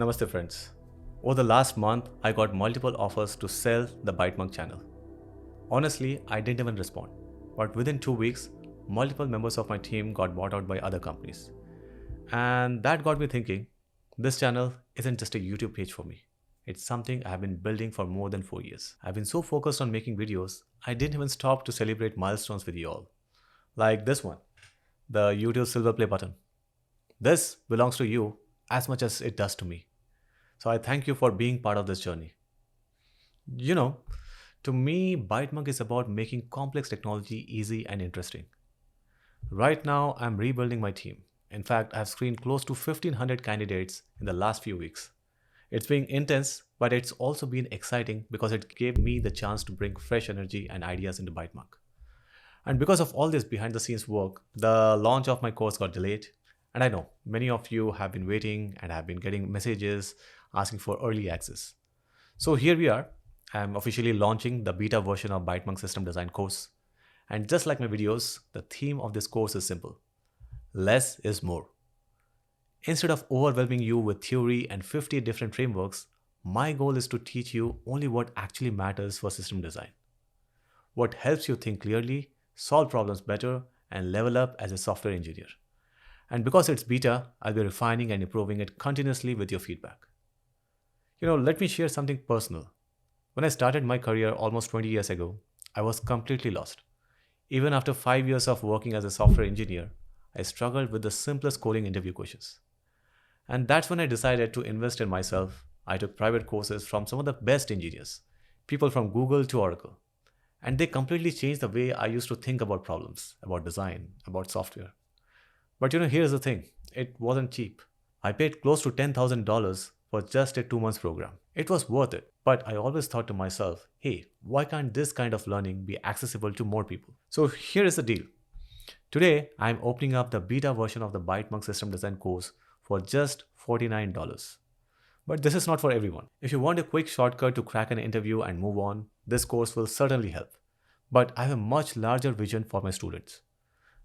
Namaste friends. Over the last month, I got multiple offers to sell the ByteMonk channel. Honestly, I didn't even respond. But within 2 weeks, multiple members of my team got bought out by other companies. And that got me thinking, this channel isn't just a YouTube page for me. It's something I've been building for more than 4 years. I've been so focused on making videos, I didn't even stop to celebrate milestones with you all. Like this one, the YouTube Silver Play button. This belongs to you as much as it does to me. So I thank you for being part of this journey. You know, to me, ByteMonk is about making complex technology easy and interesting. Right now, I'm rebuilding my team. In fact, I've screened close to 1500 candidates in the last few weeks. It's been intense, but it's also been exciting because it gave me the chance to bring fresh energy and ideas into ByteMonk. And because of all this behind the scenes work, the launch of my course got delayed. And I know many of you have been waiting and have been getting messages asking for early access. So here we are. I'm officially launching the beta version of ByteMonk System Design course. And just like my videos, the theme of this course is simple. Less is more. Instead of overwhelming you with theory and 50 different frameworks, my goal is to teach you only what actually matters for system design. What helps you think clearly, solve problems better, and level up as a software engineer. And because it's beta, I'll be refining and improving it continuously with your feedback. Let me share something personal. When I started my career almost 20 years ago, I was completely lost. Even after 5 years of working as a software engineer, I struggled with the simplest coding interview questions. And that's when I decided to invest in myself. I took private courses from some of the best engineers, people from Google to Oracle. And they completely changed the way I used to think about problems, about design, about software. But here's the thing, it wasn't cheap. I paid close to $10,000 for just a 2 months program. It was worth it, but I always thought to myself, hey, why can't this kind of learning be accessible to more people? So here is the deal. Today, I'm opening up the beta version of the ByteMonk System Design course for just $49. But this is not for everyone. If you want a quick shortcut to crack an interview and move on, this course will certainly help. But I have a much larger vision for my students.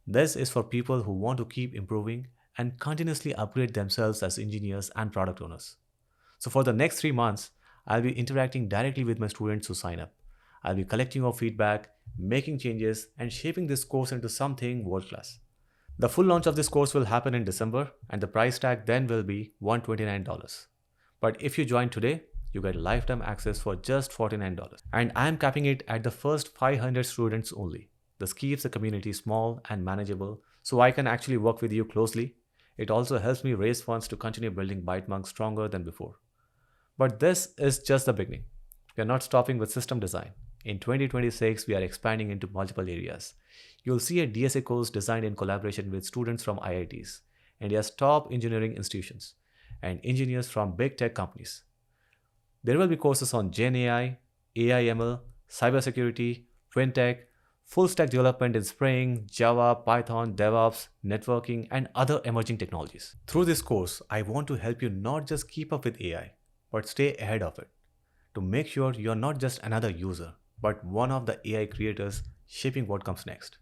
This is for people who want to keep improving and continuously upgrade themselves as engineers and product owners. So for the next 3 months, I'll be interacting directly with my students who sign up. I'll be collecting your feedback, making changes, and shaping this course into something world-class. The full launch of this course will happen in December, and the price tag then will be $129. But if you join today, you get lifetime access for just $49. And I'm capping it at the first 500 students only. This keeps the community small and manageable, so I can actually work with you closely. It also helps me raise funds to continue building ByteMonk stronger than before. But this is just the beginning. We are not stopping with system design. In 2026, we are expanding into multiple areas. You'll see a DSA course designed in collaboration with students from IITs, India's top engineering institutions, and engineers from big tech companies. There will be courses on Gen AI, AI/ML, cybersecurity, fintech, full stack development in Spring, Java, Python, DevOps, networking, and other emerging technologies. Through this course, I want to help you not just keep up with AI, but stay ahead of it, to make sure you're not just another user, but one of the AI creators shaping what comes next.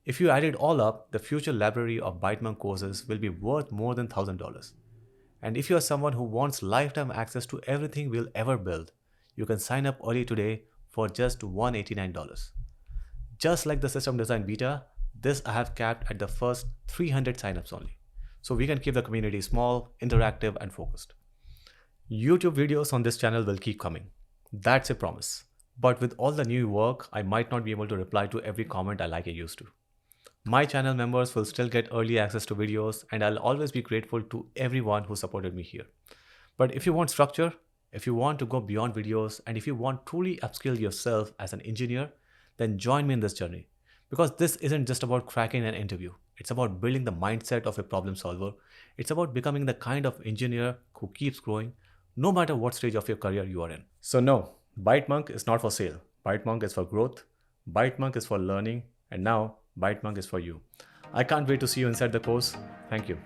If you add it all up, the future library of ByteMonk courses will be worth more than $1,000. And if you are someone who wants lifetime access to everything we'll ever build, you can sign up early today for just $189. Just like the system design beta, this I have capped at the first 300 signups only. So we can keep the community small, interactive, and focused. YouTube videos on this channel will keep coming. That's a promise. But with all the new work, I might not be able to reply to every comment like I used to. My channel members will still get early access to videos, and I'll always be grateful to everyone who supported me here. But if you want structure, if you want to go beyond videos, and if you want truly upskill yourself as an engineer, then join me in this journey. Because this isn't just about cracking an interview. It's about building the mindset of a problem solver. It's about becoming the kind of engineer who keeps growing, no matter what stage of your career you are in. So no, ByteMonk is not for sale. ByteMonk is for growth. ByteMonk is for learning. And now, ByteMonk is for you. I can't wait to see you inside the course. Thank you.